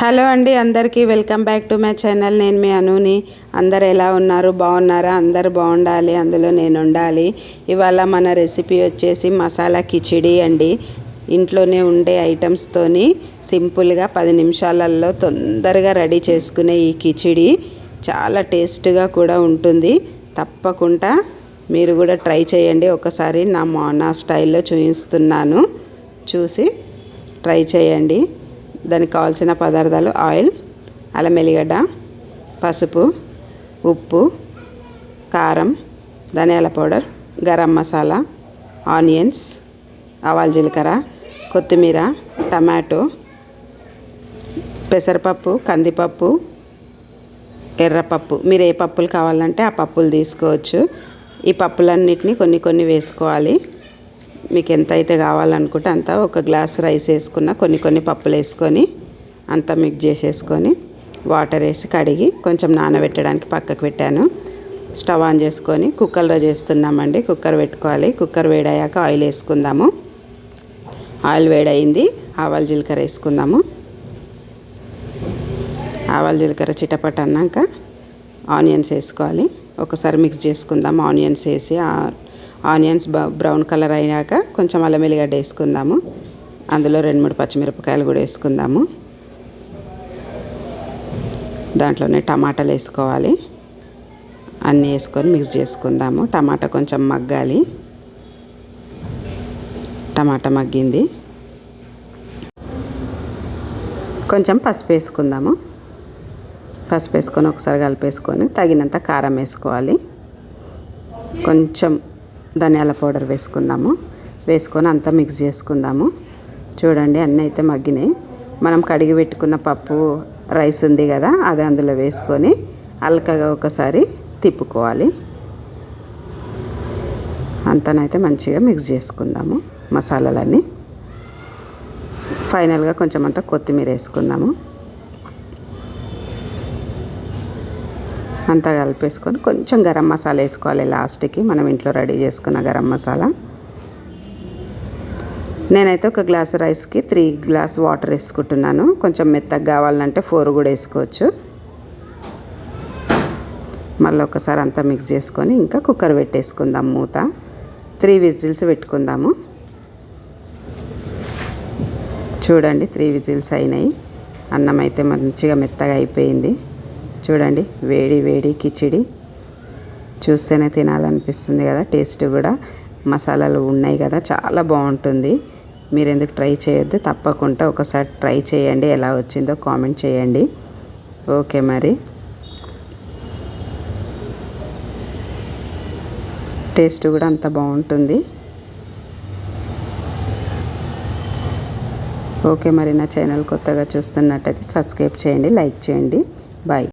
Hello అండి, అందరికీ welcome back to my channel. నేను మీ అనుని. అందరు ఎలా ఉన్నారు? బాగున్నారా? అందరు బాగుండాలి, అందులో నేను ఉండాలి. ఇవాళ మన రెసిపీ వచ్చేసి మసాలా కిచిడి అండి. ఇంట్లోనే ఉండే ఐటమ్స్తోని సింపుల్గా 10 నిమిషాలలో తొందరగా రెడీ చేసుకునే ఈ కిచిడి చాలా టేస్ట్గా కూడా ఉంటుంది. తప్పకుండా మీరు కూడా ట్రై చేయండి. ఒకసారి నా స్టైల్లో చూపిస్తున్నాను, చూసి ట్రై చేయండి. దానికి కావాల్సిన పదార్థాలు: ఆయిల్, అల్లం వెల్లిగడ్డ, పసుపు, ఉప్పు, కారం, ధనియాల పౌడర్, గరం మసాలా, ఆనియన్స్, ఆవాల జీలకర్ర, కొత్తిమీర, టమాటో, పెసరపప్పు, కందిపప్పు, ఎర్రపప్పు. మీరు ఏ పప్పులు కావాలంటే ఆ పప్పులు తీసుకోవచ్చు. ఈ పప్పులన్నిటిని కొన్ని వేసుకోవాలి. మీకు ఎంత అయితే కావాలనుకుంటే అంత. ఒక గ్లాస్ రైస్ వేసుకున్న కొన్ని పప్పులు వేసుకొని అంతా మిక్స్ చేసేసుకొని వాటర్ వేసి కడిగి కొంచెం నానబెట్టడానికి పక్కకు పెట్టాను. స్టవ్ ఆన్ చేసుకొని కుక్కర్లో చేస్తున్నామండి. కుక్కర్ పెట్టుకోవాలి. కుక్కర్ వేడయ్యాక ఆయిల్ వేసుకుందాము. ఆయిల్ వేడయింది. ఆవాల జీలకర్ర వేసుకుందాము. ఆవాల జీలకర్ర చిటపట అన్నాక ఆనియన్స్ వేసుకోవాలి. ఒకసారి మిక్స్ చేసుకుందాం. ఆనియన్స్ వేసి ఆనియన్స్ బ్రౌన్ కలర్ అయ్యాక కొంచెం అల్లం వెల్లిగడ్డ వేసుకుందాము. అందులో 2-3 పచ్చిమిరపకాయలు కూడా వేసుకుందాము. దాంట్లోనే టమాటాలు వేసుకోవాలి. అన్నీ వేసుకొని మిక్స్ చేసుకుందాము. టమాటా కొంచెం మగ్గాలి. టమాటా మగ్గింది. కొంచెం పసుపు వేసుకుందాము. పసుపు వేసుకొని ఒకసారి కలిపేసుకొని తగినంత కారం వేసుకోవాలి. కొంచెం ధనియాల పౌడర్ వేసుకుందాము. వేసుకొని అంతా మిక్స్ చేసుకుందాము. చూడండి, అన్నీ అయితే మగ్గినాయి. మనం కడిగి పెట్టుకున్న పప్పు రైస్ ఉంది కదా, అది అందులో వేసుకొని అల్కగా ఒకసారి తిప్పుకోవాలి. అంతానైతే మంచిగా మిక్స్ చేసుకుందాము మసాలాలన్నీ. ఫైనల్గా కొంచెం అంతా కొత్తిమీర వేసుకుందాము. అంతా కలిపేసుకొని కొంచెం గరం మసాలా వేసుకోవాలి లాస్ట్కి. మనం ఇంట్లో రెడీ చేసుకున్న గరం మసాలా. నేనైతే ఒక గ్లాస్ రైస్కి 3 గ్లాస్ వాటర్ వేసుకుంటున్నాను. కొంచెం మెత్తగా కావాలంటే 4 కూడా వేసుకోవచ్చు. మళ్ళీ ఒకసారి అంతా మిక్స్ చేసుకొని ఇంకా కుక్కర్ పెట్టేసుకుందాం. మూత 3 విజిల్స్ పెట్టుకుందాము. చూడండి, 3 విజిల్స్ అయినాయి. అన్నం అయితే మంచిగా మెత్తగా అయిపోయింది. చూడండి, వేడి కిచిడి చూస్తేనే తినాలనిపిస్తుంది కదా. టేస్ట్ కూడా మసాలాలు ఉన్నాయి కదా, చాలా బాగుంటుంది. మీరు ఎందుకు ట్రై చేయొద్దు? తప్పకుండా ఒకసారి ట్రై చేయండి. ఎలా వచ్చిందో కామెంట్ చేయండి. ఓకే, మరి టేస్ట్ కూడా అంత బాగుంటుంది. ఓకే, మరి నా ఛానల్ కొత్తగా చూస్తున్నట్టయితే సబ్స్క్రైబ్ చేయండి, లైక్ చేయండి. బాయ్.